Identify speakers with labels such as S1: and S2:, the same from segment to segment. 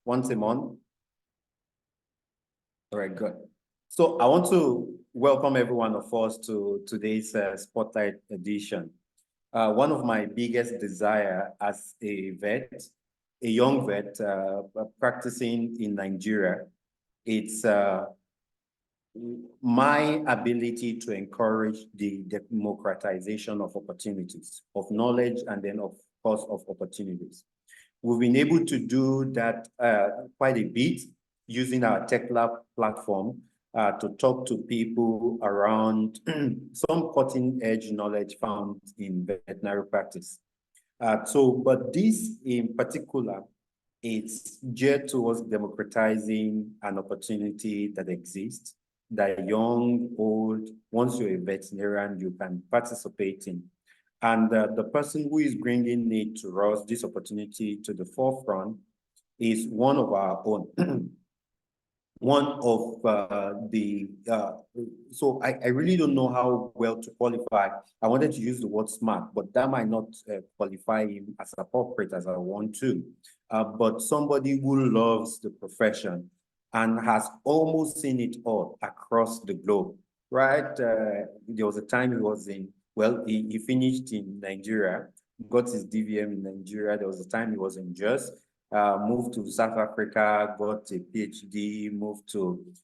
S1: once a month. All right, good. So I want to welcome every one of us to today's Spotlight edition. One of my biggest desire as a vet, a young vet practicing in Nigeria, it's my ability to encourage the democratization of opportunities, of knowledge, and then of course of opportunities. We've been able to do that quite a bit using our Tech Lab platform to talk to people around some cutting edge knowledge found in veterinary practice. But this in particular, it's geared towards democratizing an opportunity that exists, that young, old, once you're a veterinarian, you can participate in. And the person who is bringing it to us, this opportunity to the forefront, is one of our own. One of so I really don't know how well to qualify. I wanted to use the word smart, but that might not qualify him as appropriate as I want to. But somebody who loves the profession and has almost seen it all across the globe, right? There was a time he was in, well, he finished in Nigeria, got his DVM in Nigeria. There was a time he was in Jos, moved to South Africa, got a PhD,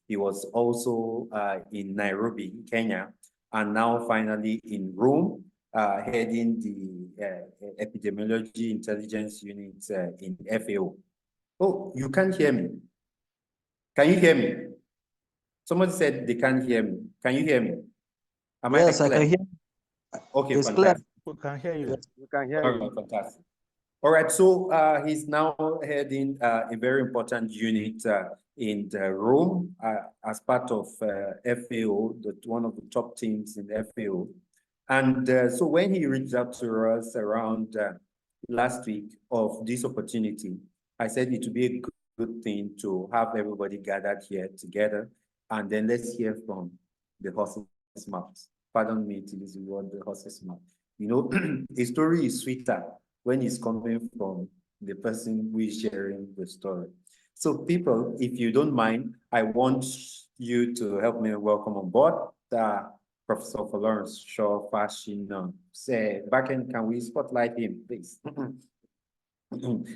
S1: he was also in Nairobi, Kenya, and now finally in Rome, heading the Epidemiology Intelligence Unit in FAO. Oh, you can't hear me. Can you hear me? Somebody said they can't hear me. Can you hear me?
S2: Yes, I can hear.
S1: Okay,
S2: it's
S1: fantastic.
S2: Clear.
S3: We can hear you.
S2: Yes, we can hear you.
S1: Fantastic. All right, so he's now heading a very important unit in the Rome as part of FAO, one of the top teams in FAO. And so when he reached out to us around last week of this opportunity, I said it would be a good thing to have everybody gathered here together, and then let's hear from the horse's mouth. Pardon me to use the word, the horse's mouth. You know, a story is sweeter when it's coming from the person who is sharing the story. So people, if you don't mind, I want you to help me welcome on board Professor FOLORUNSHO FASINA. Say, backend, can we spotlight him, please?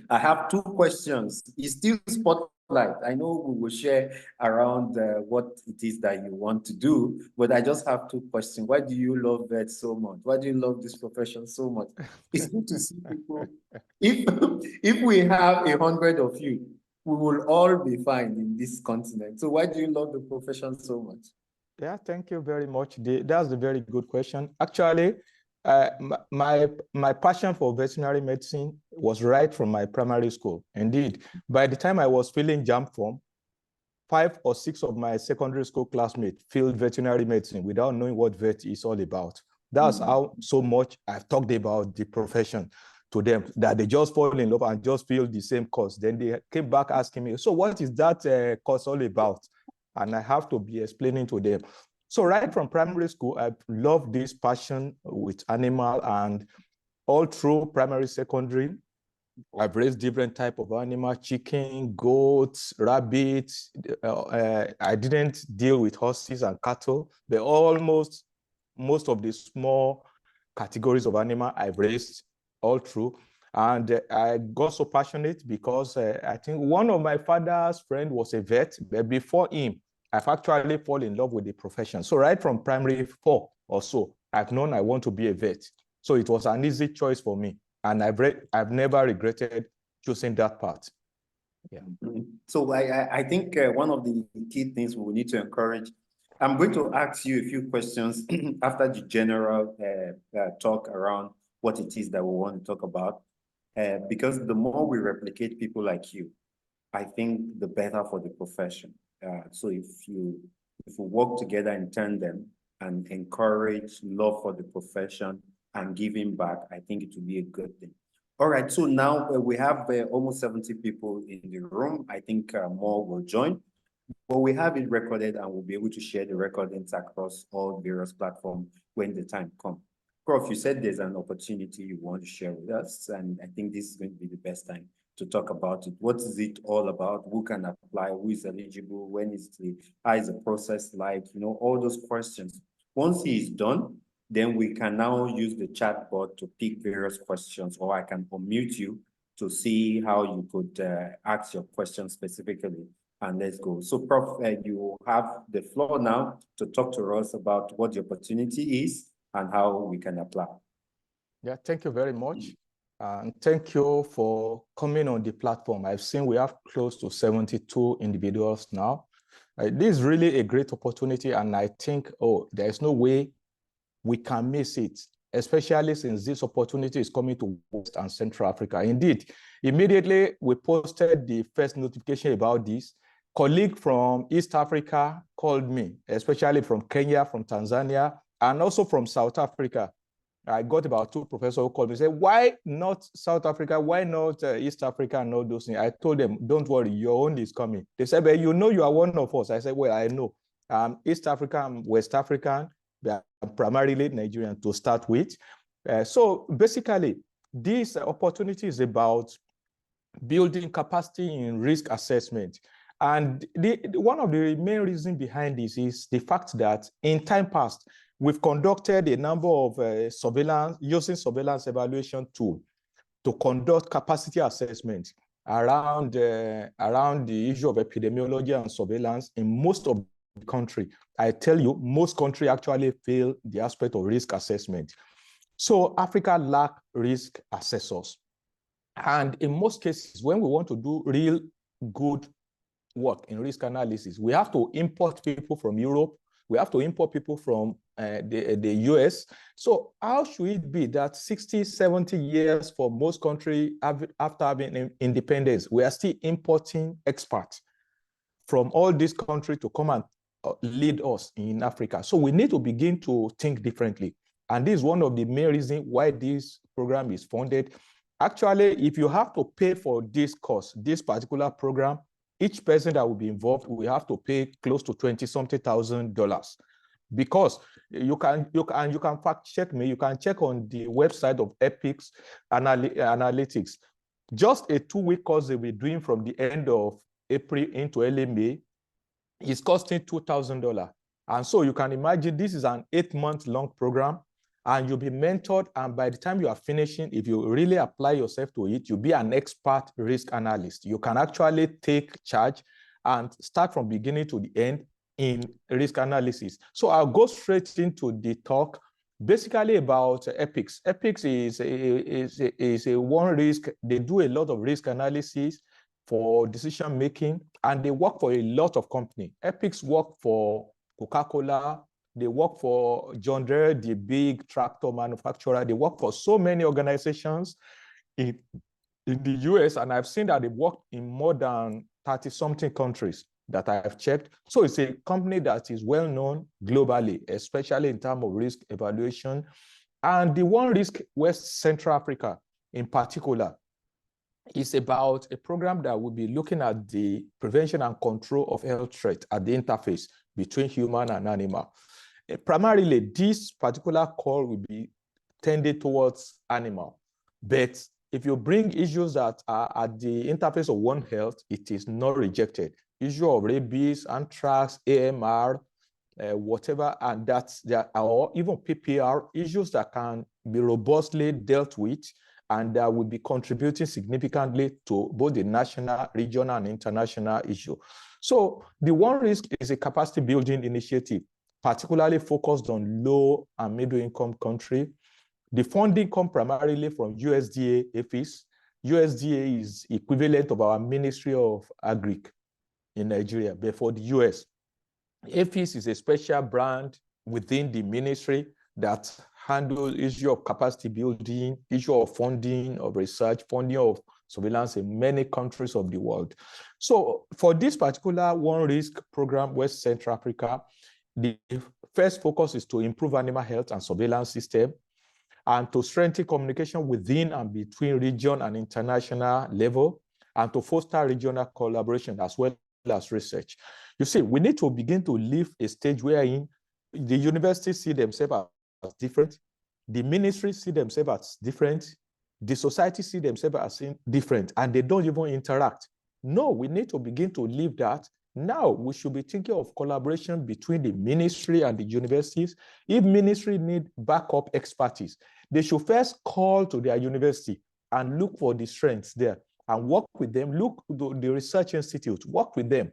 S1: I have two questions. It's still spotlight. I know we will share around what it is that you want to do, but I just have two questions. Why do you love vet so much? Why do you love this profession so much? It's good to see people. If we have 100 of you, we will all be fine in this continent. So why do you love the profession so much?
S3: Yeah, thank you very much. That's a very good question. Actually, my passion for veterinary medicine was right from my primary school. Indeed, by the time I was filling JAMB form, 5 or 6 of my secondary school classmates filled veterinary medicine without knowing what vet is all about. That's how so much I've talked about the profession to them, that they just fall in love and just feel the same course. Then they came back asking me, so what is that course all about? And I have to be explaining to them. So right from primary school, I loved this passion with animal, and all through primary, secondary, I've raised different type of animal, chicken, goats, rabbits. I didn't deal with horses and cattle, but almost most of the small categories of animal I've raised all through. And I got so passionate because I think one of my father's friend was a vet, but before him, I've actually fallen in love with the profession. So right from primary 4 or so, I've known I want to be a vet. So it was an easy choice for me. And I've never regretted choosing that path. Yeah.
S1: So I think one of the key things we need to encourage, I'm going to ask you a few questions after the general talk around what it is that we want to talk about. Because the more we replicate people like you, I think the better for the profession. So if we work together in tandem and encourage love for the profession and giving back, I think it will be a good thing. All right, so now we have almost 70 people in the room. I think more will join, but we have it recorded and we'll be able to share the recordings across all various platforms when the time comes. Prof, you said there's an opportunity you want to share with us, and I think this is going to be the best time to talk about it. What is it all about? Who can apply? Who is eligible? When is how is the process like? You know, all those questions. Once he is done, then we can now use the chatbot to pick various questions, or I can unmute you to see how you could ask your question specifically. And let's go. So, Prof, you have the floor now to talk to us about what the opportunity is and how we can apply.
S3: Yeah, thank you very much. And thank you for coming on the platform. I've seen we have close to 72 individuals now. This is really a great opportunity, and I think, there's no way we can miss it, especially since this opportunity is coming to West and Central Africa. Indeed, immediately we posted the first notification about this. Colleague from East Africa called me, especially from Kenya, from Tanzania, and also from South Africa. I got about 2 professors who called me and said, why not South Africa? Why not East Africa and all those things? I told them, don't worry, your own is coming. They said, but you know you are one of us. I said, well, I know. East Africa, I'm West African, but I'm primarily Nigerian to start with. So basically, this opportunity is about building capacity in risk assessment. And one of the main reasons behind this is the fact that in time past, we've conducted a number of surveillance evaluation tool to conduct capacity assessment around the issue of epidemiology and surveillance in most of the country. I tell you, most countries actually fail the aspect of risk assessment. So Africa lacks risk assessors. And in most cases, when we want to do real good work in risk analysis, we have to import people from Europe. We have to import people from the US. So how should it be that 60, 70 years for most countries after having independence, we are still importing experts from all these countries to come and lead us in Africa? So we need to begin to think differently. And this is one of the main reasons why this program is funded. Actually, if you have to pay for this course, this particular program, each person that will be involved will have to pay close to $20-something thousand, because you can fact check me. You can check on the website of Epic's Analytics. Just a 2-week course they'll be doing from the end of April into early May is costing $2,000. And so you can imagine this is an 8-month-long program, and you'll be mentored. And by the time you are finishing, if you really apply yourself to it, you'll be an expert risk analyst. You can actually take charge and start from beginning to the end in risk analysis. So I'll go straight into the talk, basically about Epics. Epics is a OneRisk. They do a lot of risk analysis for decision making, and they work for a lot of companies. Epics work for Coca-Cola. They work for John Deere, the big tractor manufacturer. They work for so many organizations in the US, and I've seen that they work in more than 30-something countries that I've checked. So it's a company that is well known globally, especially in terms of risk evaluation. And the OneRisk West Central Africa in particular is about a program that will be looking at the prevention and control of health threats at the interface between human and animal. Primarily, this particular call will be tended towards animal. But if you bring issues that are at the interface of One Health, it is not rejected. Issue of rabies, anthrax, AMR, whatever, and that's there, or even PPR, issues that can be robustly dealt with and that will be contributing significantly to both the national, regional, and international issue. So the OneRisk is a capacity building initiative, particularly focused on low and middle income countries. The funding comes primarily from USDA APHIS. USDA is equivalent of our Ministry of Agri in Nigeria, but for the US. APHIS is a special brand within the ministry that handles issue of capacity building, issue of funding of research, funding of surveillance in many countries of the world. So for this particular OneRisk program, West Central Africa, the first focus is to improve animal health and surveillance system and to strengthen communication within and between region and international level, and to foster regional collaboration as well as research. You see, we need to begin to leave a stage wherein the universities see themselves as different, the ministries see themselves as different, the society see themselves as different and they don't even interact. No, we need to begin to leave that. Now we should be thinking of collaboration between the ministry and the universities. If ministry need backup expertise, they should first call to their university and look for the strengths there and work with them. Look to the research institute, work with them.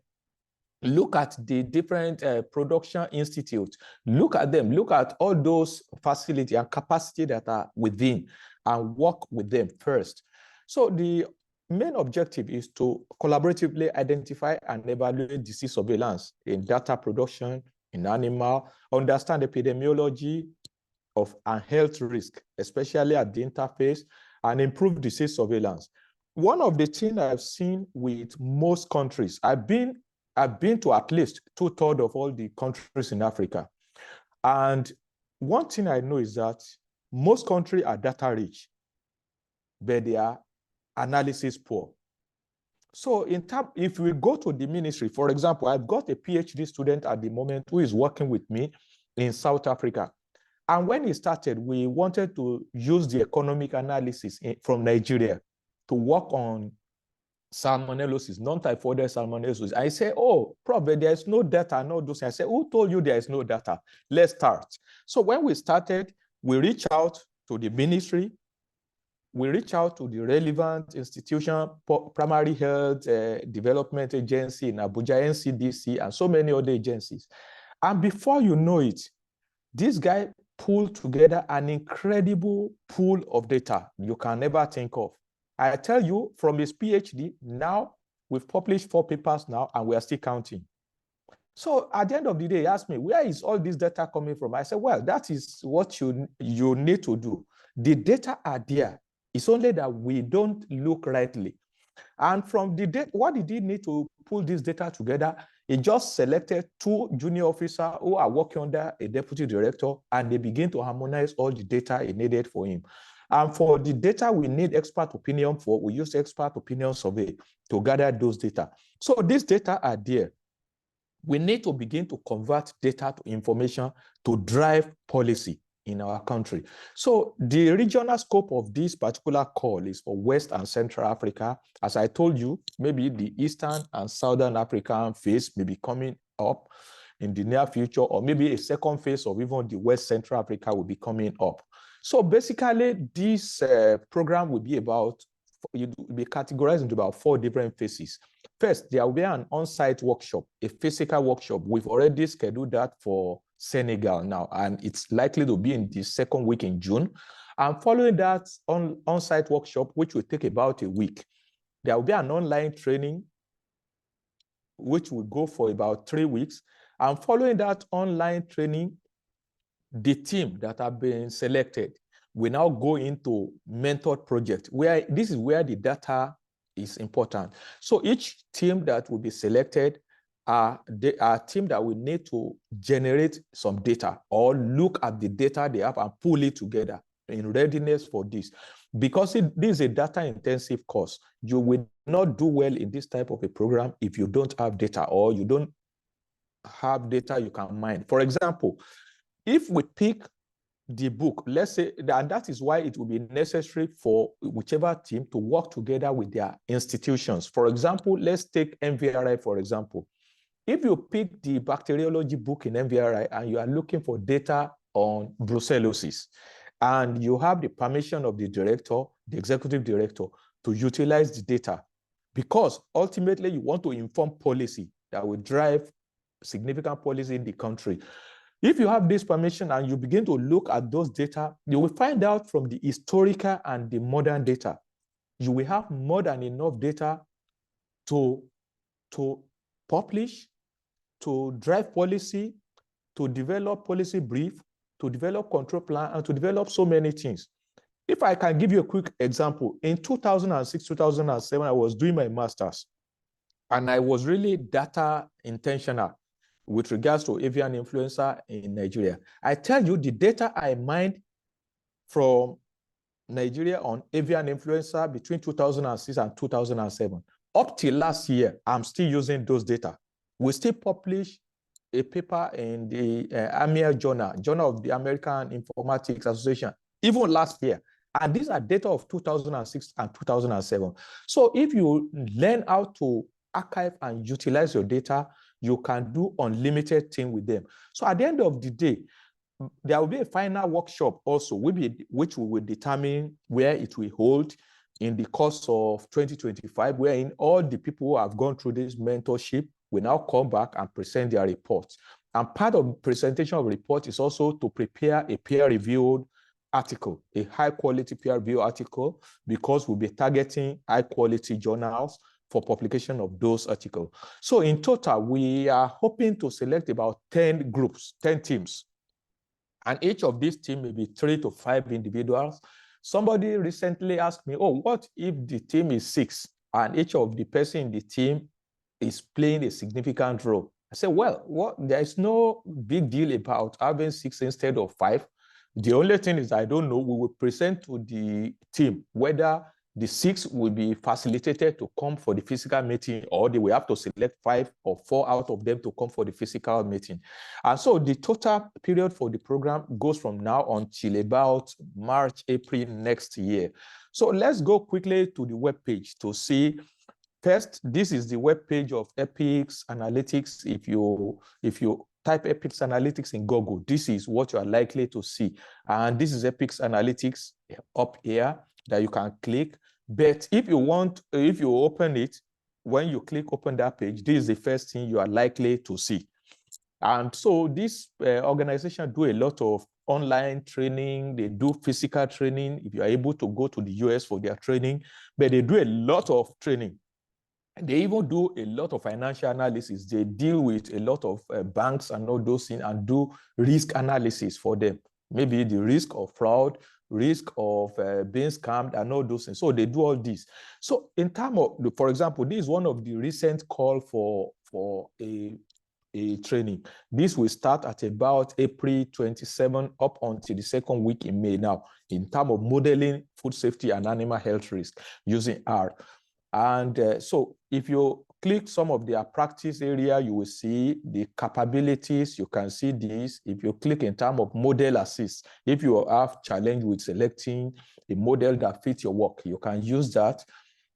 S3: Look at the different production institutes, look at them, look at all those facilities and capacity that are within and work with them first. So the main objective is to collaboratively identify and evaluate disease surveillance in data production, in animal, understand epidemiology of and health risk, especially at the interface, and improve disease surveillance. One of the things I've seen with most countries, I've been to at least 2/3 of all the countries in Africa. And one thing I know is that most countries are data rich, but they are analysis poor. So if we go to the ministry, for example, I've got a PhD student at the moment who is working with me in South Africa. And when he started, we wanted to use the economic analysis from Nigeria to work on salmonellosis, non-typhoidal salmonellosis. I say, oh, Prof, there is no data, no those. I say, who told you there is no data? Let's start. So when we started, we reached out to the ministry, we reached out to the relevant institution, primary health development agency in Abuja, NCDC, and so many other agencies. And before you know it, this guy pulled together an incredible pool of data you can never think of. I tell you, from his PhD, now we've published 4 papers now, and we are still counting. So at the end of the day, he asked me, where is all this data coming from? I said, well, that is what you need to do. The data are there. It's only that we don't look rightly. And from the data, what did he need to pull this data together? He just selected 2 junior officers who are working under a deputy director, and they begin to harmonize all the data he needed for him. And for the data we need expert opinion for, we use expert opinion survey to gather those data. So these data are there. We need to begin to convert data to information to drive policy in our country. So the regional scope of this particular call is for West and Central Africa. As I told you, maybe the Eastern and Southern African phase may be coming up in the near future, or maybe a second phase of even the West Central Africa will be coming up. So basically, this program will be categorized into about 4 different phases. First, there will be an on-site workshop, a physical workshop. We've already scheduled that for Senegal now, and it's likely to be in the second week in June. And following that on-site workshop, which will take about a week, there will be an online training, which will go for about 3 weeks. And following that online training, the team that have been selected will now go into mentored project, where this is where the data is important. So each team that will be selected are a team that will need to generate some data or look at the data they have and pull it together in readiness for this. Because this is a data-intensive course, you will not do well in this type of a program if you don't have data or you don't have data you can mine. For example, if we pick the book, let's say, and that is why it will be necessary for whichever team to work together with their institutions. For example, let's take MVRI, for example. If you pick the bacteriology book in MVRI and you are looking for data on brucellosis, and you have the permission of the director, the executive director, to utilize the data, because ultimately you want to inform policy that will drive significant policy in the country. If you have this permission and you begin to look at those data, you will find out from the historical and the modern data, you will have more than enough data to publish, to drive policy, to develop policy brief, to develop control plan, and to develop so many things. If I can give you a quick example, in 2006, 2007, I was doing my master's, and I was really data intentional with regards to avian influenza in Nigeria. I tell you, the data I mined from Nigeria on avian influenza between 2006 and 2007, up till last year, I'm still using those data. We still publish a paper in the AMIA Journal of the American Informatics Association, even last year. And these are data of 2006 and 2007. So if you learn how to archive and utilize your data, you can do unlimited things with them. So at the end of the day, there will be a final workshop also, which we will determine where it will hold in the course of 2025, wherein all the people who have gone through this mentorship will now come back and present their reports. And part of the presentation of report is also to prepare a peer-reviewed article, a high-quality peer-reviewed article, because we'll be targeting high-quality journals for publication of those articles. So in total, we are hoping to select about 10 groups, 10 teams. And each of these teams may be 3 to 5 individuals. Somebody recently asked me, oh, what if the team is 6 and each of the person in the team is playing a significant role? I said, well, there is no big deal about having 6 instead of 5. The only thing is, I don't know, we will present to the team whether the 6 will be facilitated to come for the physical meeting, or they will have to select 5 or 4 out of them to come for the physical meeting. And so the total period for the program goes from now until about March, April next year. So let's go quickly to the webpage to see. First, this is the webpage of Ethics Analytics. If you type Ethics Analytics in Google, this is what you are likely to see. And this is Ethics Analytics up here that you can click. But if you open it, when you click open that page, this is the first thing you are likely to see. And so this organization do a lot of online training. They do physical training if you are able to go to the US for their training, but they do a lot of training. They even do a lot of financial analysis. They deal with a lot of banks and all those things and do risk analysis for them. Maybe the risk of fraud, risk of being scammed and all those things. So they do all this. So in terms of, for example, this is one of the recent call for a training. This will start at about April 27 up until the second week in May now, in terms of modeling food safety and animal health risk using R. And so if you click some of their practice area, you will see the capabilities. You can see this. If you click in terms of model assist, if you have challenge with selecting a model that fits your work, you can use that.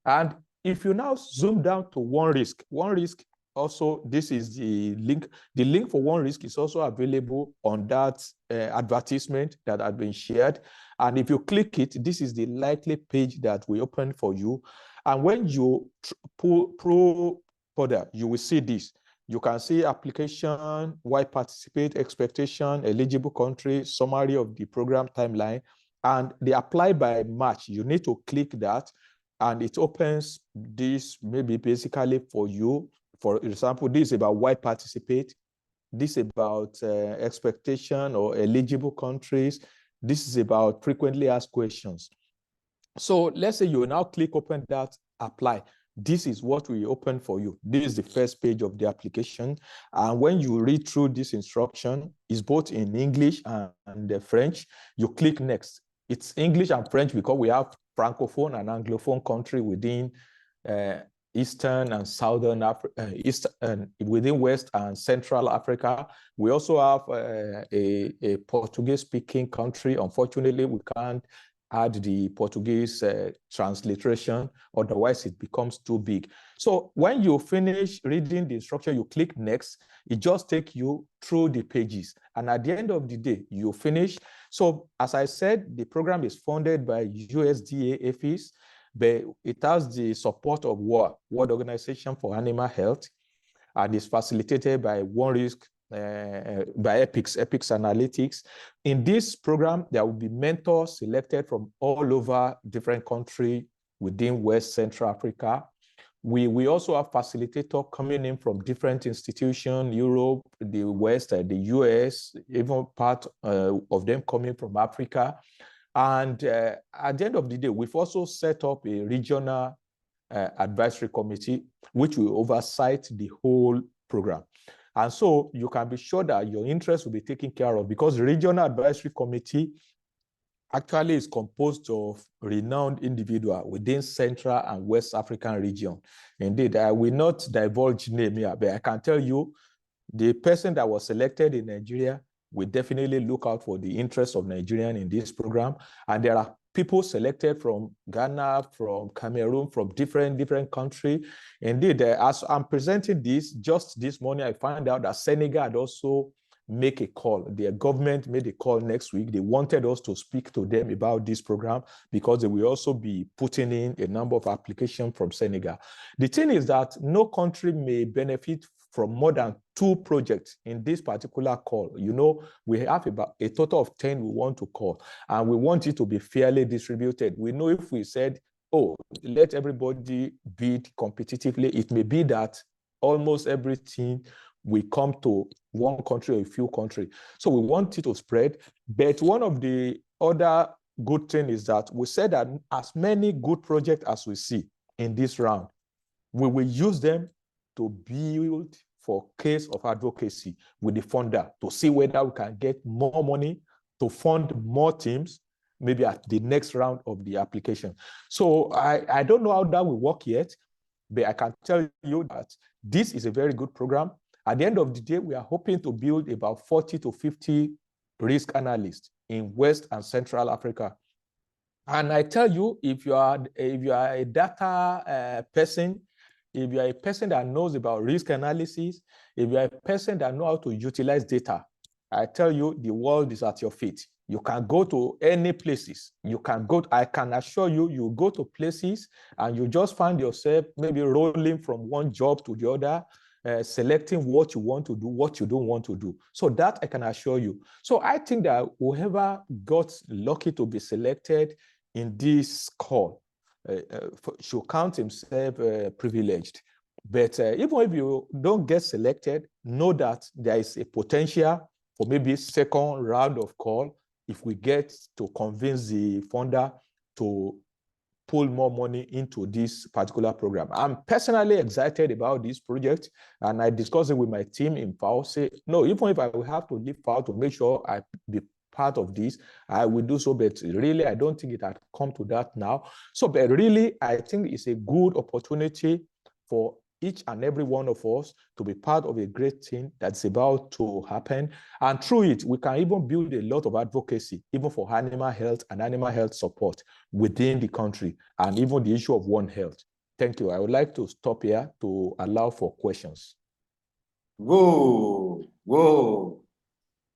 S3: And if you now zoom down to OneRisk also, this is the link. The link for OneRisk is also available on that advertisement that had been shared. And if you click it, this is the likely page that we open for you. And when you pull further, you will see this. You can see application, why participate, expectation, eligible country, summary of the program timeline, and they apply by March. You need to click that, and it opens this maybe basically for you. For example, this is about why participate. This is about expectation or eligible countries. This is about frequently asked questions. So let's say you now click open that, apply. This is what we open for you. This is the first page of the application. And when you read through this instruction, it's both in English and French. You click next. It's English and French because we have Francophone and Anglophone country within Eastern and Southern Africa, within West and Central Africa. We also have a Portuguese-speaking country. Unfortunately, we can't add the Portuguese transliteration, otherwise it becomes too big. So when you finish reading the instruction, you click next. It just takes you through the pages. And at the end of the day, you finish. So as I said, the program is funded by USDA APHIS, but it has the support of WOA, World Organization for Animal Health, and is facilitated by OneRisk, by Ethics Analytics. In this program, there will be mentors selected from all over different countries within West Central Africa. We also have facilitators coming in from different institutions, Europe, the West, the US, even part of them coming from Africa. And at the end of the day, we've also set up a regional advisory committee, which will oversight the whole program. And so you can be sure that your interests will be taken care of, because the regional advisory committee actually is composed of renowned individuals within Central and West African region. Indeed, I will not divulge name here, but I can tell you the person that was selected in Nigeria will definitely look out for the interests of Nigerians in this program. And there are people selected from Ghana, from Cameroon, from different countries. Indeed, as I'm presenting this, just this morning, I found out that Senegal had also make a call. Their government made a call next week. They wanted us to speak to them about this program because they will also be putting in a number of applications from Senegal. The thing is that no country may benefit from more than 2 projects in this particular call. You know, we have about a total of 10 we want to call, and we want it to be fairly distributed. We know if we said, oh, let everybody bid competitively, it may be that almost everything we come to one country or a few countries. So we want it to spread. But one of the other good thing is that we said that as many good projects as we see in this round, we will use them to build for case of advocacy with the funder to see whether we can get more money to fund more teams, maybe at the next round of the application. So I don't know how that will work yet, but I can tell you that this is a very good program. At the end of the day, we are hoping to build about 40 to 50 risk analysts in West and Central Africa. And I tell you, if you are a data person, if you are a person that knows about risk analysis, if you are a person that knows how to utilize data, I tell you, the world is at your feet. You can go to any places. You can go, I can assure you, you go to places and you just find yourself maybe rolling from one job to the other, selecting what you want to do, what you don't want to do. So that I can assure you. So I think that whoever got lucky to be selected in this call should count himself privileged. But even if you don't get selected, know that there is a potential for maybe second round of call if we get to convince the funder to pull more money into this particular program. I'm personally excited about this project, and I discussed it with my team in FAO. Say, no, even if I will have to leave FAO to make sure I be part of this, I will do so, but really, I don't think it had come to that now. So, but really, I think it's a good opportunity for each and every one of us to be part of a great thing that's about to happen. And through it, we can even build a lot of advocacy, even for animal health and animal health support within the country, and even the issue of One Health. Thank you. I would like to stop here to allow for questions.
S1: Whoa.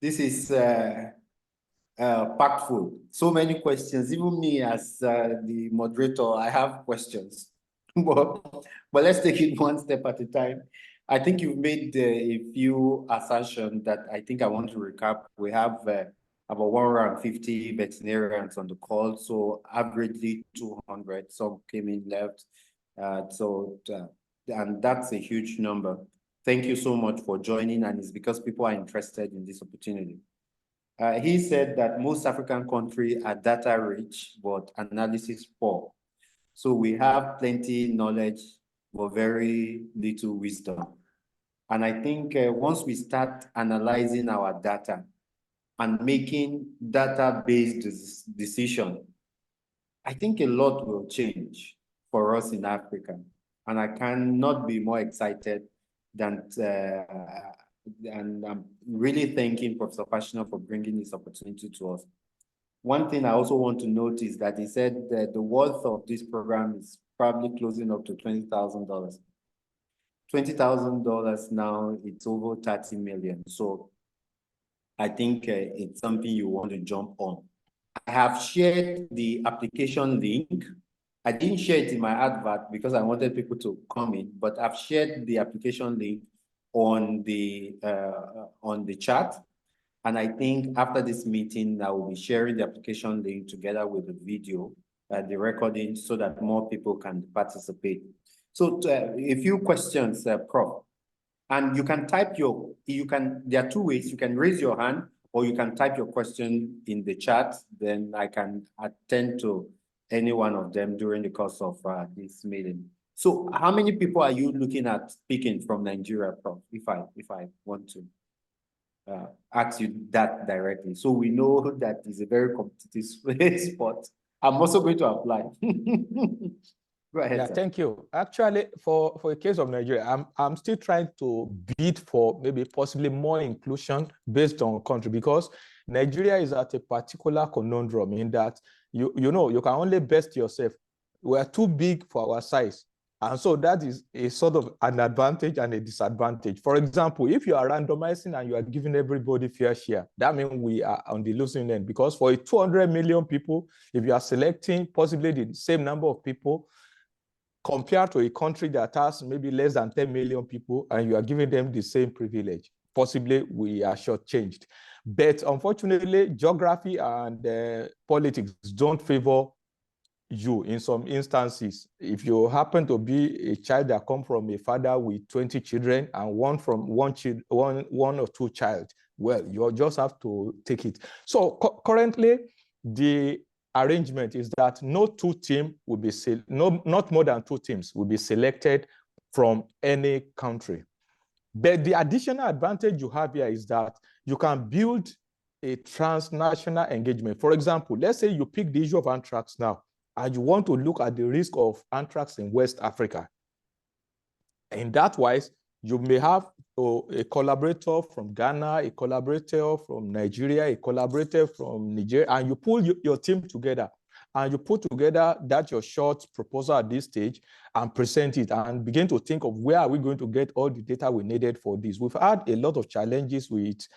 S1: This is packed full. So many questions. Even me as the moderator, I have questions. But let's take it one step at a time. I think you've made a few assertions that I think I want to recap. We have about 150 veterinarians on the call, so averagely 200. Some came in left. And that's a huge number. Thank you so much for joining, and it's because people are interested in this opportunity. He said that most African countries are data rich, but analysis poor. So we have plenty knowledge, but very little wisdom. And I think once we start analyzing our data and making data-based decisions, I think a lot will change for us in Africa. And I cannot be more excited than, and I'm really thanking Professor Fasina for bringing this opportunity to us. One thing I also want to note is that he said that the worth of this program is probably closing up to $20,000. $20,000 now, it's over 30 million. So I think it's something you want to jump on. I have shared the application link. I didn't share it in my advert because I wanted people to come in, but I've shared the application link on the chat. And I think after this meeting, I will be sharing the application link together with the video, the recording, so that more people can participate. So a few questions, Prof. And you can type there are 2 ways. You can raise your hand or you can type your question in the chat. Then I can attend to any one of them during the course of this meeting. So how many people are you looking at speaking from Nigeria, Prof, if I want to ask you that directly? So we know that is a very competitive spot. I'm also going to apply. Go ahead.
S3: Yeah,
S1: sir.
S3: thank you. Actually, for a case of Nigeria, I'm still trying to bid for maybe possibly more inclusion based on country, because Nigeria is at a particular conundrum in that you can only best yourself. We are too big for our size. And so that is a sort of an advantage and a disadvantage. For example, if you are randomizing and you are giving everybody fair share, that means we are on the losing end, because for 200 million people, if you are selecting possibly the same number of people compared to a country that has maybe less than 10 million people and you are giving them the same privilege, possibly we are shortchanged. But unfortunately, geography and politics don't favor you in some instances. If you happen to be a child that come from a father with 20 children and one or two child, well, you just have to take it. So currently, the arrangement is that not more than 2 teams will be selected from any country. But the additional advantage you have here is that you can build a transnational engagement. For example, let's say you pick the issue of anthrax now, and you want to look at the risk of anthrax in West Africa. In that wise, you may have a collaborator from Ghana, a collaborator from Nigeria, a collaborator from Nigeria, and you pull your team together, and you put together your short proposal at this stage and present it and begin to think of where are we going to get all the data we needed for this. We've had a lot of challenges with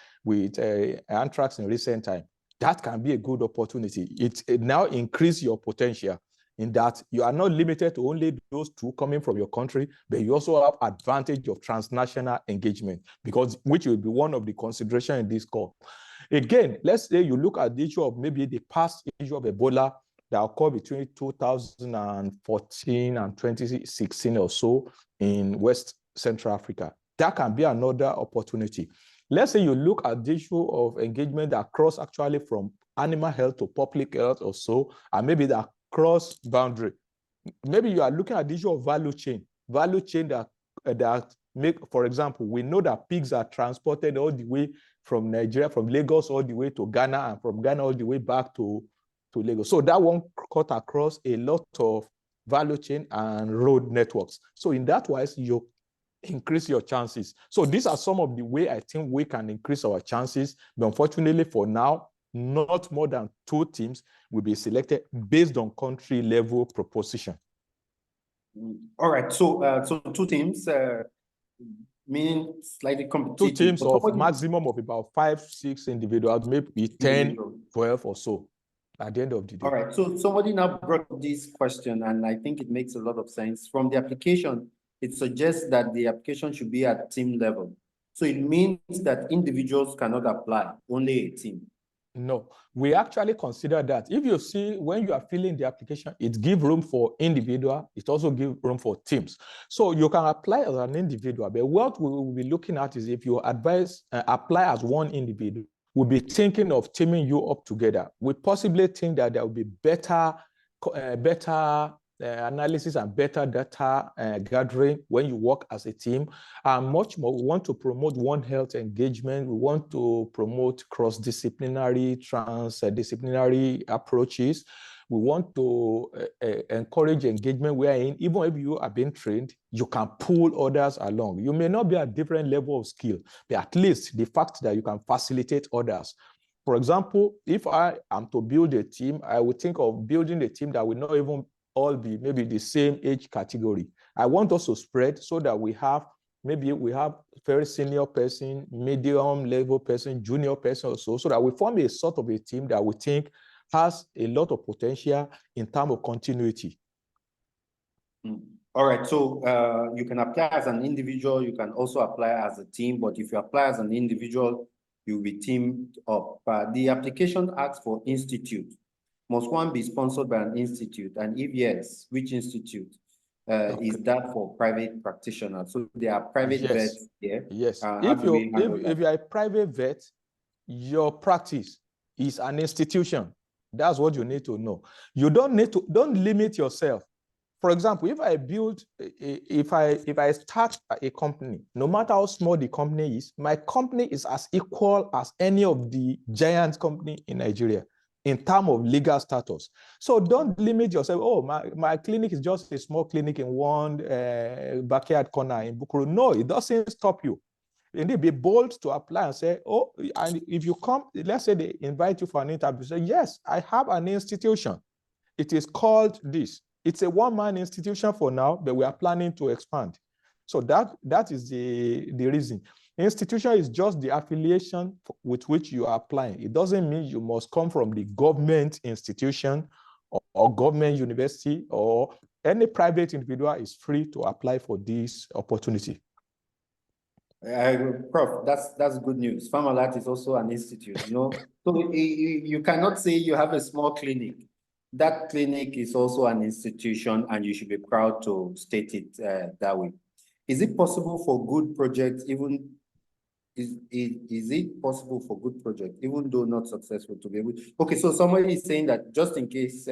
S3: anthrax in recent time. That can be a good opportunity. It now increases your potential in that you are not limited to only those 2 coming from your country, but you also have advantage of transnational engagement, which will be one of the considerations in this call. Again, let's say you look at the issue of maybe the past issue of Ebola that occurred between 2014 and 2016 or so in West Central Africa. That can be another opportunity. Let's say you look at the issue of engagement that cross actually from animal health to public health or so, and maybe that cross boundary. Maybe you are looking at the issue of value chain that make, for example, we know that pigs are transported all the way from Nigeria, from Lagos all the way to Ghana, and from Ghana all the way back to Lagos. So that one cut across a lot of value chain and road networks. So in that wise, you increase your chances. So these are some of the way I think we can increase our chances. But unfortunately for now, not more than 2 teams will be selected based on country level proposition.
S1: All right. So 2 teams, meaning slightly competitive.
S3: 2 teams of maximum of about 5, 6 individuals, maybe 10, 12 or so at the end of the day.
S1: All right. So somebody now brought up this question, and I think it makes a lot of sense. From the application, it suggests that the application should be at team level. So it means that individuals cannot apply, only a team.
S3: No, we actually consider that. If you see, when you are filling the application, it gives room for individual, it also gives room for teams. So you can apply as an individual, but what we will be looking at is if you apply as one individual, we'll be thinking of teaming you up together. We possibly think that there will be better analysis and better data gathering when you work as a team. Much more, we want to promote One Health engagement. We want to promote cross-disciplinary, transdisciplinary approaches. We want to encourage engagement wherein even if you are being trained, you can pull others along. You may not be at different level of skill, but at least the fact that you can facilitate others. For example, if I am to build a team, I would think of building a team that will not even all be maybe the same age category. I want us to spread so that we have very senior person, medium level person, junior person also, so that we form a sort of a team that we think has a lot of potential in terms of continuity.
S1: All right, so you can apply as an individual, you can also apply as a team, but if you apply as an individual, you'll be teamed up. The application asks for institute. Must one be sponsored by an institute? And if yes, which institute? Is that for private practitioners? So there are private vets here.
S3: Yes. If you are a private vet, your practice is an institution. That's what you need to know. You don't limit yourself. For example, if I start a company, no matter how small the company is, my company is as equal as any of the giant company in Nigeria in terms of legal status. So don't limit yourself. Oh, my clinic is just a small clinic in one backyard corner in Bukuru. No, it doesn't stop you. indeed be bold to apply and say, oh, and if you come, let's say they invite you for an interview, say, yes, I have an institution. It is called this. It's a one-man institution for now, but we are planning to expand. So that is the reason. Institution is just the affiliation with which you are applying. It doesn't mean you must come from the government institution or government university, or any private individual is free to apply for this opportunity.
S1: Prof, that's good news. Farmalat is also an institute, you know. So you cannot say you have a small clinic. That clinic is also an institution, and you should be proud to state it that way. Is it possible for good projects, even is it possible for good projects, even though not successful, to be able? Okay, so somebody is saying that just in case,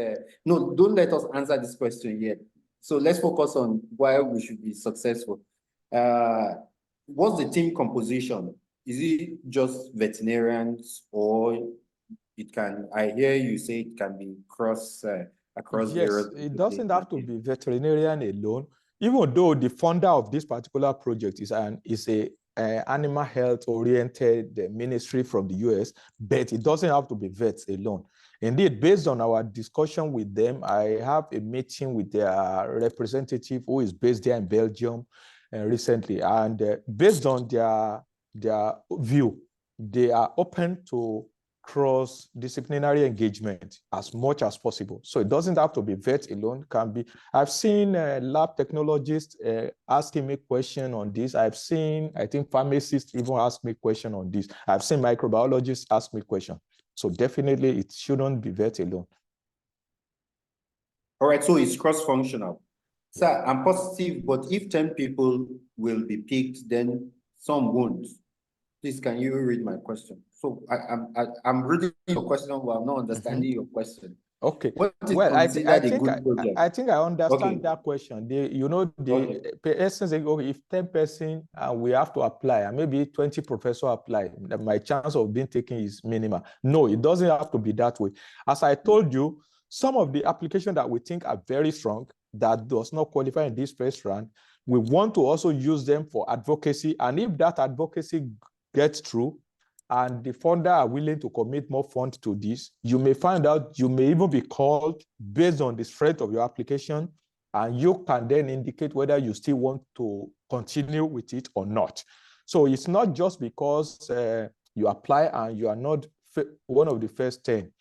S1: no, don't let us answer this question yet. So let's focus on why we should be successful. What's the team composition? Is it just veterinarians, or it can, I hear you say it can be across
S3: yes, it doesn't have to be veterinarian alone, even though the founder of this particular project is a animal health oriented ministry from the US, but it doesn't have to be vets alone. Indeed, based on our discussion with them, I have a meeting with their representative who is based there in Belgium recently, and based on their view, they are open to cross-disciplinary engagement as much as possible. So it doesn't have to be vet alone, can be. I've seen lab technologists asking me questions on this. I've seen, I think, pharmacists even ask me questions on this. I've seen microbiologists ask me questions. So definitely it shouldn't be vet alone.
S1: All right, so it's cross-functional. Sir, I'm positive, but if 10 people will be picked, then some won't. Please, can you read my question? So I'm reading your question, but I'm not understanding your question.
S3: Okay.
S1: What is
S3: well, I think I understand that question. The essence is, okay, if 10 person and we have to apply, and maybe 20 professors apply, my chance of being taken is minimal. No, it doesn't have to be that way. As I told you, some of the applications that we think are very strong, that does not qualify in this first round, we want to also use them for advocacy. And if that advocacy gets through, and the funder are willing to commit more funds to this, you may find out you may even be called based on the strength of your application, and you can then indicate whether you still want to continue with it or not. So it's not just because you apply and you are not one of the first 10.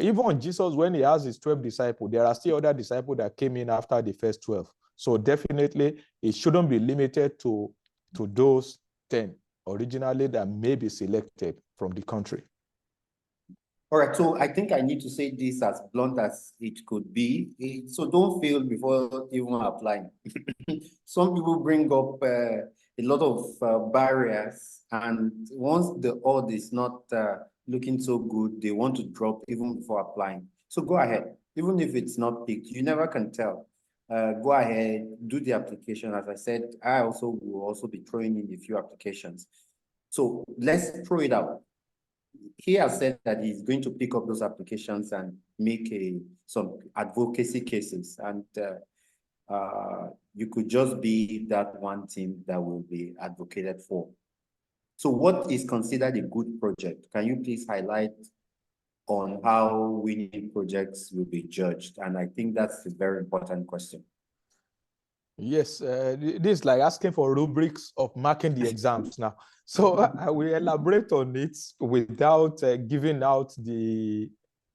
S3: Even Jesus, when he has his 12 disciples, there are still other disciples that came in after the first 12. So definitely it shouldn't be limited to those 10 originally that may be selected from the country.
S1: All right, so I think I need to say this as blunt as it could be. So don't fail before even applying. Some people bring up a lot of barriers, and once the odd is not looking so good, they want to drop even before applying. So go ahead, even if it's not picked, you never can tell. Go ahead, do the application. As I said, I also will also be throwing in a few applications. So let's throw it out. He has said that he's going to pick up those applications and make some advocacy cases. And you could just be that one team that will be advocated for. So what is considered a good project? Can you please highlight on how winning projects will be judged? And I think that's a very important question.
S3: Yes, this is like asking for rubrics of marking the exams now. So I will elaborate on it without giving out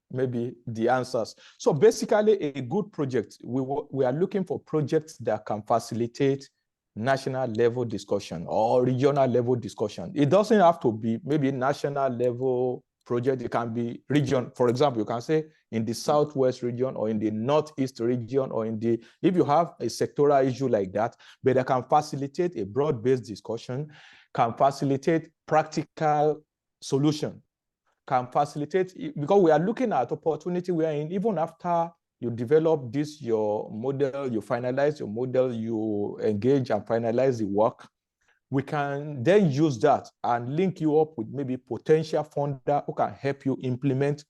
S3: maybe the answers. So basically, a good project, we are looking for projects that can facilitate national level discussion or regional level discussion. It doesn't have to be maybe national level project. It can be region. For example, you can say in the Southwest region or in the Northeast region, or if you have a sectoral issue like that, but that can facilitate a broad-based discussion, can facilitate practical solution, can facilitate, because we are looking at opportunity wherein even after you develop your model, you finalize your model, you engage and finalize the work, we can then use that and link you up with maybe potential funder who can help you implement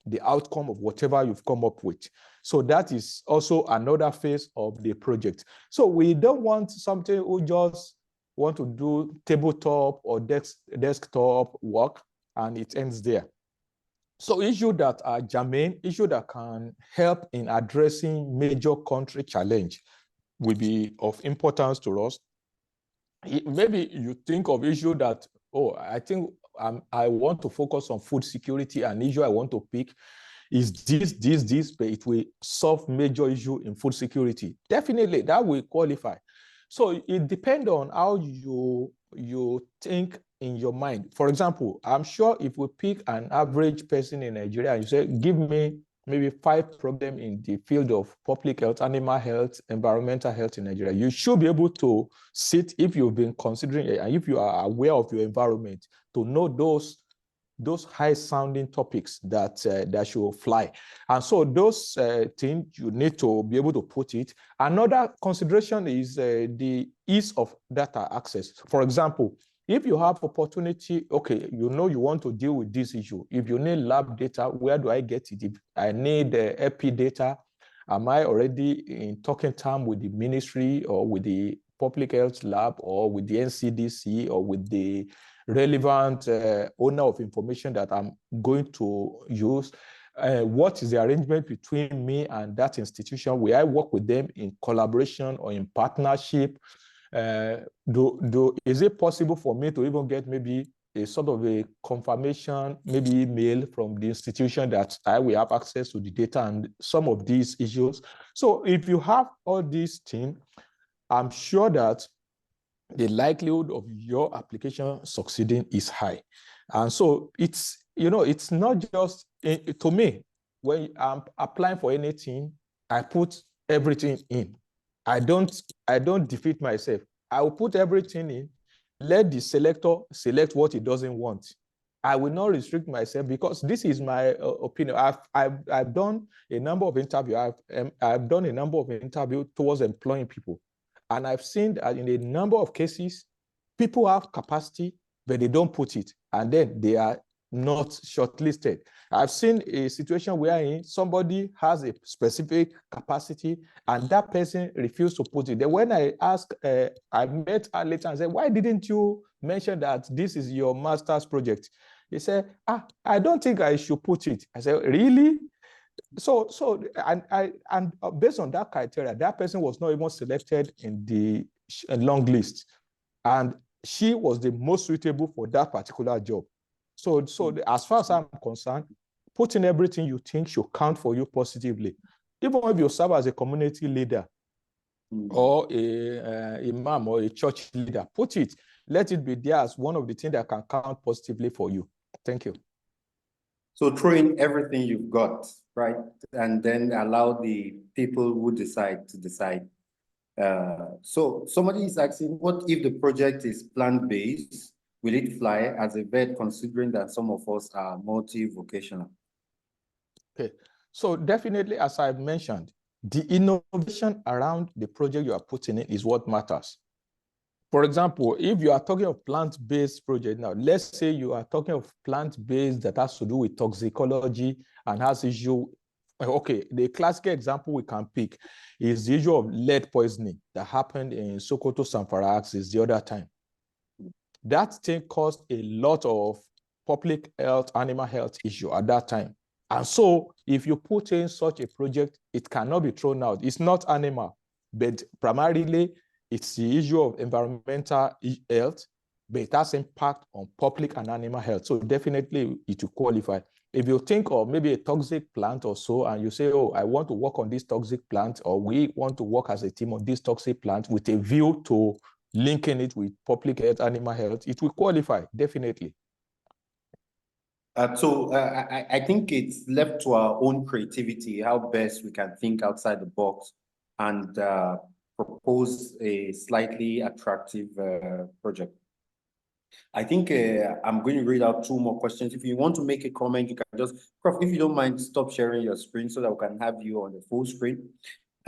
S3: the outcome of whatever you've come up with. So that is also another phase of the project. So we don't want something who just want to do tabletop or desktop work, and it ends there. So issues that are germane, issues that can help in addressing major country challenge will be of importance to us. Maybe you think of issue that, oh, I think I want to focus on food security, and issue I want to pick is this, but it will solve major issue in food security. Definitely, that will qualify. So it depends on how you think in your mind. For example, I'm sure if we pick an average person in Nigeria and you say, give me maybe 5 problems in the field of public health, animal health, environmental health in Nigeria, you should be able to sit, if you've been considering it, and if you are aware of your environment, to know those high-sounding topics that should fly. And so those things, you need to be able to put it. Another consideration is the ease of data access. For example, if you have opportunity, okay, you know you want to deal with this issue. If you need lab data, where do I get it? If I need EP data, am I already in talking time with the ministry or with the public health lab or with the NCDC or with the relevant owner of information that I'm going to use? What is the arrangement between me and that institution? Will I work with them in collaboration or in partnership? Is it possible for me to even get maybe a sort of a confirmation, maybe email from the institution that I will have access to the data and some of these issues? So if you have all these things, I'm sure that the likelihood of your application succeeding is high. And so it's, it's not just, to me, when I'm applying for anything, I put everything in. I don't defeat myself. I will put everything in, let the selector select what he doesn't want. I will not restrict myself, because this is my opinion. I've done a number of interviews. I've done a number of interviews towards employing people. And I've seen that in a number of cases, people have capacity, but they don't put it. And then they are not shortlisted. I've seen a situation where somebody has a specific capacity and that person refused to put it. Then when I asked, I met her later and said, why didn't you mention that this is your master's project? He said, I don't think I should put it. I said, really? So based on that criteria, that person was not even selected in the long list. And she was the most suitable for that particular job. So as far as I'm concerned, putting everything you think should count for you positively. Even if you serve as a community leader or a imam or a church leader, put it. Let it be there as one of the things that can count positively for you. Thank you.
S1: So throw in everything you've got, right? And then allow the people who decide to decide. So somebody is asking, what if the project is plant-based? Will it fly as a vet, considering that some of us are multi-vocational?
S3: Okay, so definitely, as I've mentioned, the innovation around the project you are putting in is what matters. For example, if you are talking of plant-based project now, let's say you are talking of plant-based that has to do with toxicology and has issue. Okay, the classic example we can pick is the issue of lead poisoning that happened in Sokoto, Zamfara axis the other time. That thing caused a lot of public health, animal health issue at that time. And so if you put in such a project, it cannot be thrown out. It's not animal, but primarily it's the issue of environmental health, but it has impact on public and animal health. So definitely it will qualify. If you think of maybe a toxic plant or so, and you say, oh, I want to work on this toxic plant, or we want to work as a team on this toxic plant with a view to linking it with public health, animal health, it will qualify, definitely.
S1: I think it's left to our own creativity, how best we can think outside the box and propose a slightly attractive project. I think I'm going to read out 2 more questions. If you want to make a comment, you can just, Prof, if you don't mind, stop sharing your screen so that we can have you on the full screen.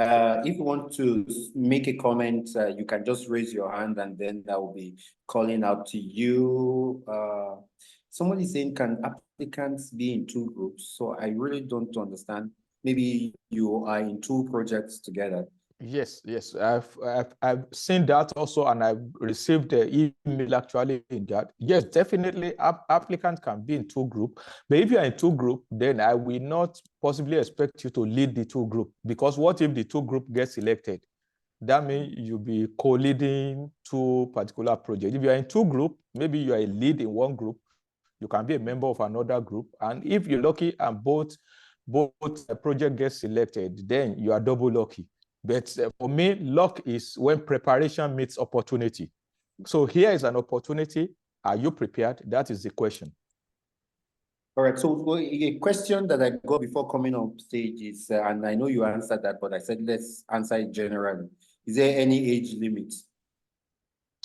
S1: If you want to make a comment, you can just raise your hand and then I will be calling out to you. Somebody saying, can applicants be in 2 groups? So I really don't understand. Maybe you are in 2 projects together.
S3: Yes, yes, I've seen that also, and I've received the email actually in that. Yes, definitely, applicants can be in two groups. But if you are in two groups, then I will not possibly expect you to lead the two group, because what if the two group get selected? That means you'll be co-leading two particular projects. If you are in two groups, maybe you are a lead in one group, you can be a member of another group, and if you're lucky and both project gets selected, then you are double lucky. But for me, luck is when preparation meets opportunity. So here is an opportunity. Are you prepared? That is the question.
S1: All right. So a question that I got before coming on stage is, and I know you answered that, but I said let's answer it generally. Is there any age limit?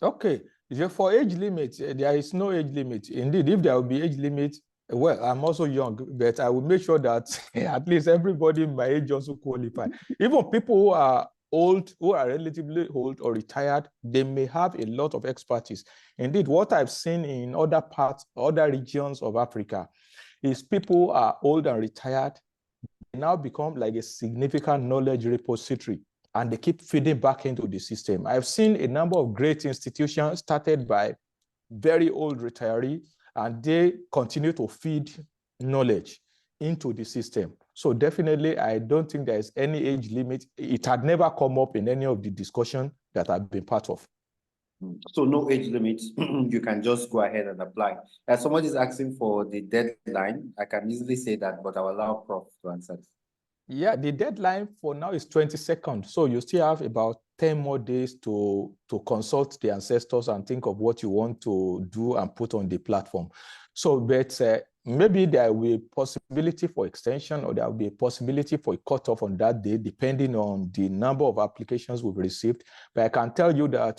S3: Okay. For age limit, there is no age limit. Indeed, if there will be age limit, well, I'm also young, but I will make sure that at least everybody in my age also qualify. Even people who are old, who are relatively old or retired, they may have a lot of expertise. Indeed, what I've seen in other parts, other regions of Africa, is people who are old and retired, they now become like a significant knowledge repository, and they keep feeding back into the system. I've seen a number of great institutions started by very old retirees, and they continue to feed knowledge into the system. So definitely, I don't think there is any age limit. It had never come up in any of the discussion that I've been part of.
S1: So no age limit, you can just go ahead and apply. As somebody is asking for the deadline, I can easily say that, but I'll allow Prof to answer.
S3: Yeah, the deadline for now is 22nd. So you still have about 10 more days to consult the ancestors and think of what you want to do and put on the platform. So, but maybe there will be a possibility for extension, or there will be a possibility for a cutoff on that day, depending on the number of applications we've received. But I can tell you that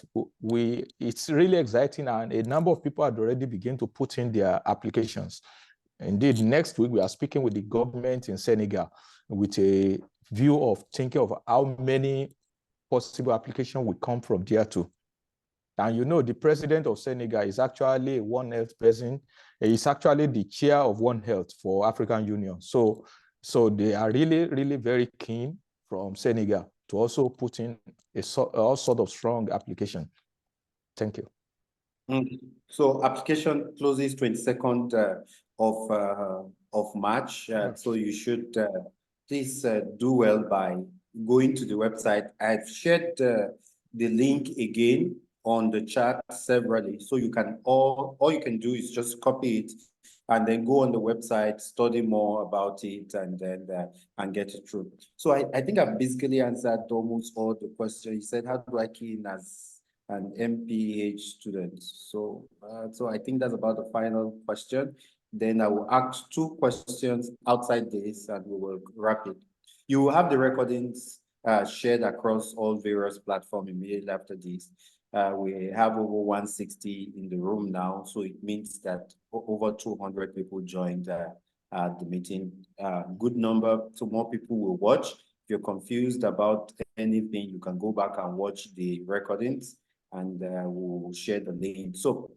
S3: it's really exciting, and a number of people have already begun to put in their applications. Indeed, next week we are speaking with the government in Senegal with a view of thinking of how many possible applications will come from there too. And you know, the president of Senegal is actually a One Health person. He's actually the chair of One Health for African Union. So they are really, really very keen from Senegal to also put in all sort of strong application. Thank you.
S1: So application closes 22nd of March. So you should please do well by going to the website. I've shared the link again on the chat severally, so you can all you can do is just copy it and then go on the website, study more about it, and then and get it through. So I think I've basically answered almost all the questions. You said, how do I key in as an MPH student? So so I think that's about the final question. Then I will ask two questions outside this, and we will wrap it. You will have the recordings shared across all various platforms immediately after this. We have over 160 in the room now, so it means that over 200 people joined the meeting. Good number, so more people will watch. If you're confused about anything, you can go back and watch the recordings, and we'll share the link. So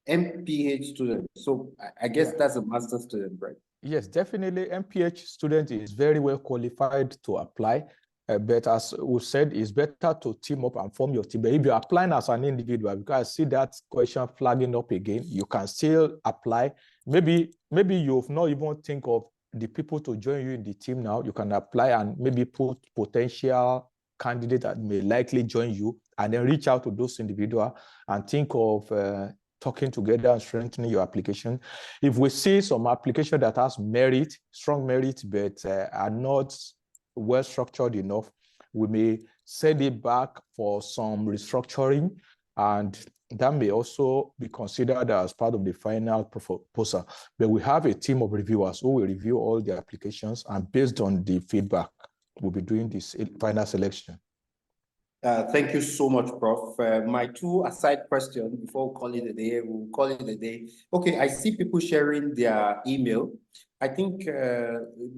S1: MPH student, so I guess that's a master's student, right?
S3: Yes, definitely. MPH student is very well qualified to apply. But as we said, it's better to team up and form your team. But if you're applying as an individual, because I see that question flagging up again, you can still apply. Maybe you've not even think of the people to join you in the team now. You can apply and maybe put potential candidates that may likely join you, and then reach out to those individuals and think of talking together and strengthening your application. If we see some application that has merit, strong merit, but are not well structured enough, we may send it back for some restructuring, and that may also be considered as part of the final proposal. But we have a team of reviewers who will review all the applications, and based on the feedback, we'll be doing this final selection.
S1: Thank you so much, Prof. My two aside questions before we call it a day, we'll call it a day. Okay, I see people sharing their email. I think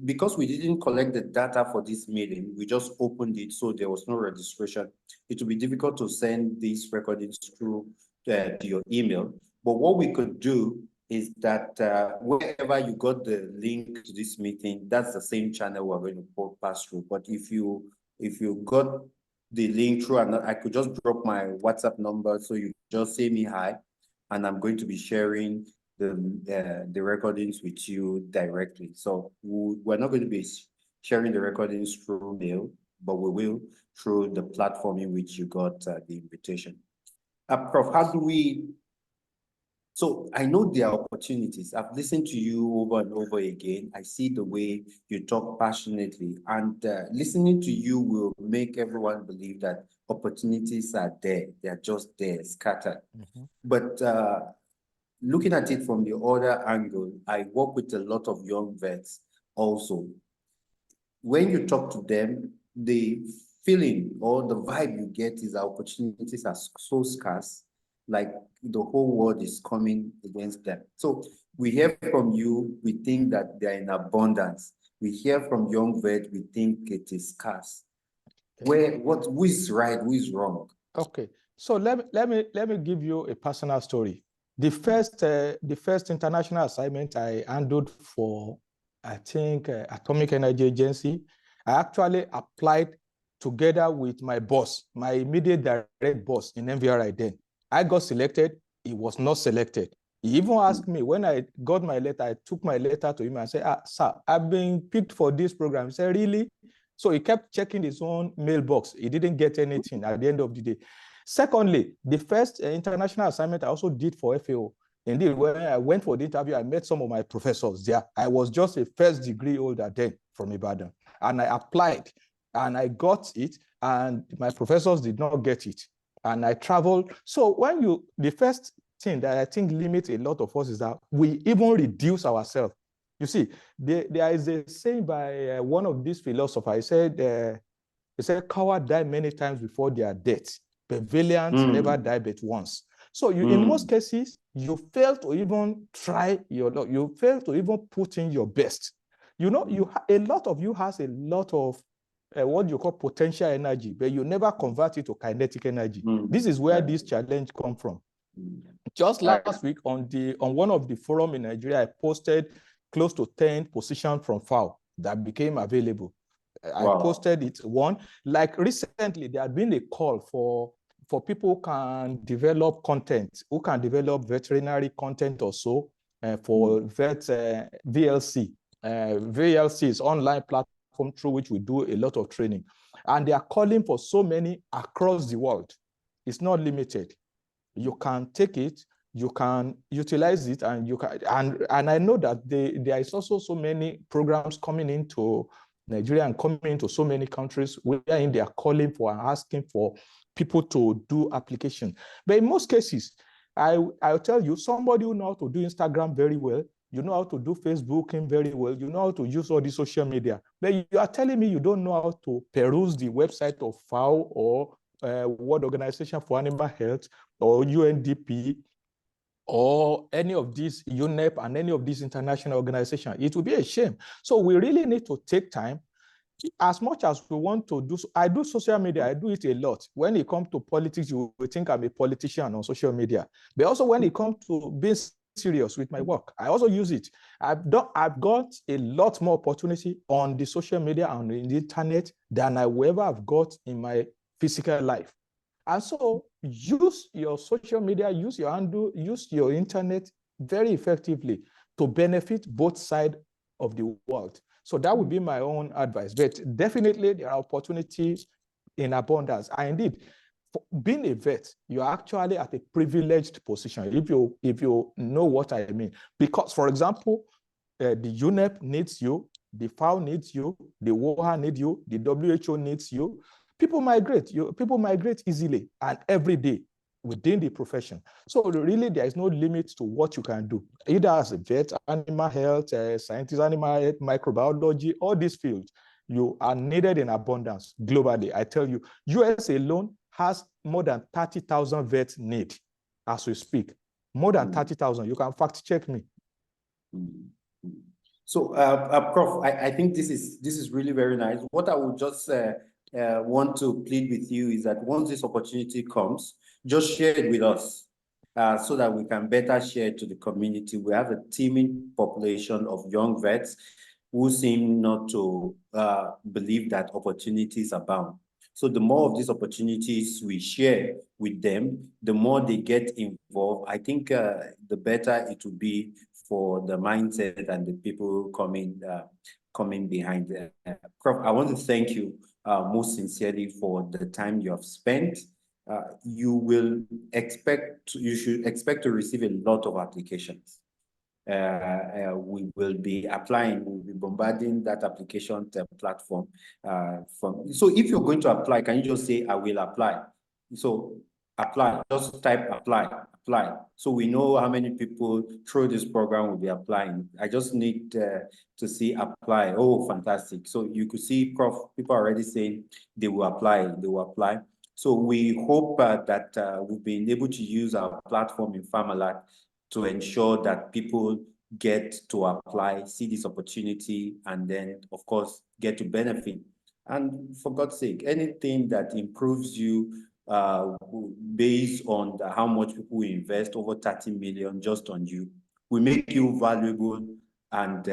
S1: because we didn't collect the data for this meeting, we just opened it, so there was no registration. It will be difficult to send these recordings through to your email. But what we could do is that wherever you got the link to this meeting, that's the same channel we're going to pass through. But if you if you got the link through, and I could just drop my WhatsApp number, so you just say me hi, and I'm going to be sharing the recordings with you directly. So we're not going to be sharing the recordings through mail, but we will through the platform in which you got the invitation. Prof, how do we? So I know there are opportunities. I've listened to you over and over again. I see the way you talk passionately, and listening to you will make everyone believe that opportunities are there. They are just there, scattered.
S3: Mm-hmm.
S1: But looking at it from the other angle, I work with a lot of young vets also. When you talk to them, the feeling or the vibe you get is that opportunities are so scarce, like the whole world is coming against them. So we hear from you, we think that they're in abundance. We hear from young vets, we think it is scarce. Who is right, who is wrong?
S3: Okay, so let me give you a personal story. The first international assignment I handled for, I think, Atomic Energy Agency, I actually applied together with my boss, my immediate direct boss in MVRI then. I got selected, he was not selected. He even asked me, when I got my letter, I took my letter to him and said, sir, I've been picked for this program. He said, really? So he kept checking his own mailbox. He didn't get anything at the end of the day. Secondly, the first international assignment I also did for FAO. Indeed, when I went for the interview, I met some of my professors there. I was just a first degree holder then from Ibadan. And I applied and I got it, and my professors did not get it. And I traveled. So the first thing that I think limits a lot of us is that we even reduce ourselves. You see, there is a saying by one of these philosophers. He said, cowards die many times before their death, but valiant never die but once. So in most cases, you fail to even try your luck. You fail to even put in your best. You know, a lot of you has a lot of what you call potential energy, but you never convert it to kinetic energy. This is where this challenge comes from. Just last week on one of the forum in Nigeria, I posted close to 10 positions from FAO that became available. I posted it one. Like recently, there had been a call for people who can develop content, who can develop veterinary content or so for VLC. VLC is online platform through which we do a lot of training. And they are calling for so many across the world. It's not limited. You can take it, you can utilize it, and you can, and I know that there is also so many programs coming into Nigeria and coming into so many countries wherein they are calling for and asking for people to do application. But in most cases, I'll tell you, somebody who knows how to do Instagram very well, you know how to do Facebooking very well, you know how to use all the social media, but you are telling me you don't know how to peruse the website of FAO or World Organization for Animal Health or UNDP or any of these UNEP and any of these international organizations. It will be a shame. So we really need to take time. As much as we want to do, I do social media, I do it a lot. When it comes to politics, you will think I'm a politician on social media. But also when it comes to being serious with my work, I also use it. I've got a lot more opportunity on the social media and on the internet than I will ever have got in my physical life. And so use your social media, use your handle, use your internet very effectively to benefit both sides of the world. So that would be my own advice. But definitely there are opportunities in abundance. And indeed, being a vet, you're actually at a privileged position, if you know what I mean. Because, for example, the UNEP needs you, the FAO needs you, the WOHA needs you, the WHO needs you. People migrate easily and every day within the profession. So really, there is no limit to what you can do, either as a vet, animal health, scientist, animal health, microbiology, all these fields. You are needed in abundance globally. I tell you, US alone has more than 30,000 vets need as we speak. More than 30,000. You can fact check me.
S1: So, Prof, I think this is really very nice. What I would just want to plead with you is that once this opportunity comes, just share it with us so that we can better share it to the community. We have a teeming population of young vets. who seem not to believe that opportunities abound. So the more of these opportunities we share with them, the more they get involved, I think the better it will be for the mindset and the people coming behind. Prof, I want to thank you most sincerely for the time you have spent. You should expect to receive a lot of applications. We will be applying, we'll be bombarding that application platform. So if you're going to apply, can you just say, I will apply? So apply, just type apply. So we know how many people through this program will be applying. I just need to see apply. Oh, fantastic. So you could see, Prof, people are already saying they will apply. So we hope that we've been able to use our platform in Farmalat to ensure that people get to apply, see this opportunity, and then, of course, get to benefit. And for God's sake, anything that improves you based on how much people invest, over 30 million just on you, will make you valuable, and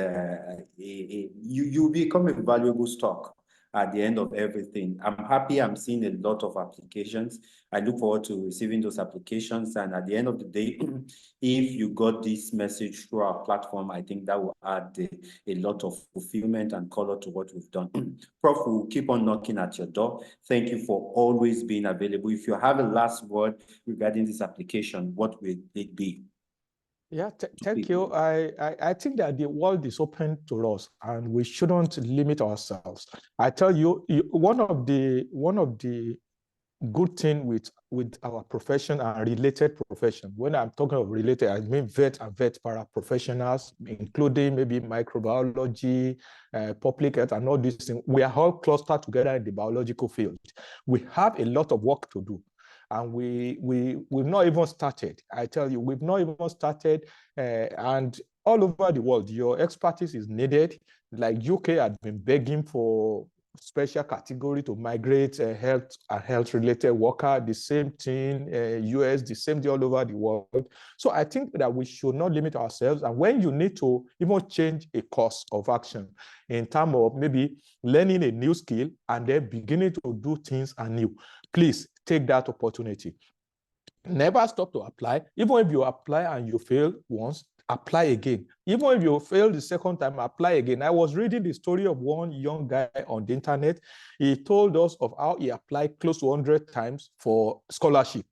S1: you become a valuable stock at the end of everything. I'm happy I'm seeing a lot of applications. I look forward to receiving those applications. And at the end of the day, if you got this message through our platform, I think that will add a lot of fulfillment and color to what we've done. Prof, we'll keep on knocking at your door. Thank you for always being available. If you have a last word regarding this application, what will it be?
S3: Yeah, thank you. I think that the world is open to us, and we shouldn't limit ourselves. I tell you, one of the good thing with our profession and related profession. When I'm talking of related, I mean vet and vet paraprofessionals, including maybe microbiology, public health, and all these things. We are all clustered together in the biological field. We have a lot of work to do. And we've not even started. I tell you, we've not even started. And all over the world, your expertise is needed. Like UK had been begging for special category to migrate health-related worker, the same thing, US, the same thing all over the world. So I think that we should not limit ourselves. And when you need to even change a course of action in terms of maybe learning a new skill and then beginning to do things anew, please take that opportunity. Never stop to apply. Even if you apply and you fail once, apply again. Even if you fail the second time, apply again. I was reading the story of one young guy on the internet. He told us of how he applied close to 100 times for scholarship.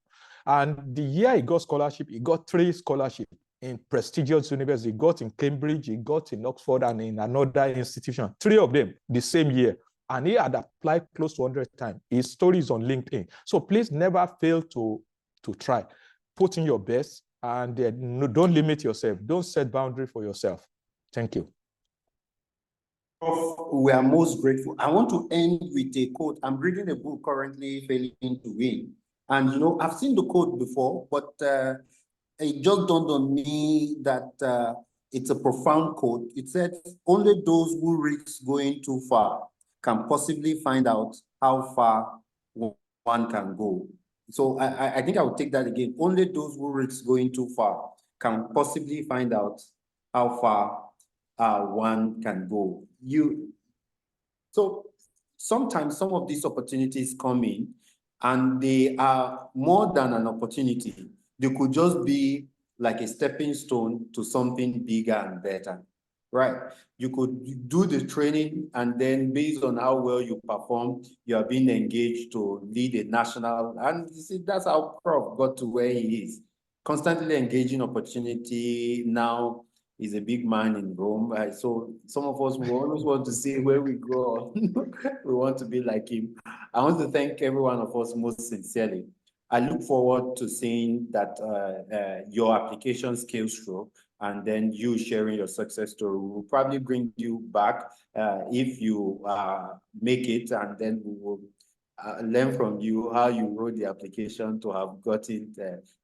S3: And the year he got scholarship, he got 3 scholarships in prestigious universities. He got in Cambridge, he got in Oxford, and in another institution. 3 of them the same year. And he had applied close to 100 times. His story is on LinkedIn. So please never fail to try. Put in your best, and don't limit yourself. Don't set boundaries for yourself. Thank you.
S1: Prof, we are most grateful. I want to end with a quote. I'm reading a book currently, Failing to Win. And, you know, I've seen the quote before, but it just dawned on me that it's a profound quote. It said, only those who risk going too far can possibly find out how far one can go. So I think I would take that again. Only those who risk going too far can possibly find out how far one can go. So sometimes some of these opportunities come in and they are more than an opportunity. They could just be like a stepping stone to something bigger and better. Right. You could do the training, and then based on how well you perform, you are being engaged to lead a national. And you see, that's how Prof got to where he is. Constantly engaging opportunity. Now he's a big man in Rome. So some of us will always want to see where we go. We want to be like him. I want to thank every one of us most sincerely. I look forward to seeing that your application scales through, and then you sharing your success story. We'll probably bring you back if you make it, and then we will learn from you how you wrote the application to have gotten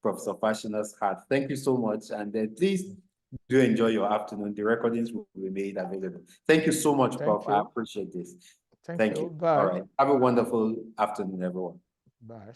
S1: Professor Fashina's heart. Thank you so much, and then please do enjoy your afternoon. The recordings will be made available. Thank you so much, Prof. I appreciate this. Thank you.
S3: Bye.
S1: All right. Have a wonderful afternoon, everyone.
S3: Bye.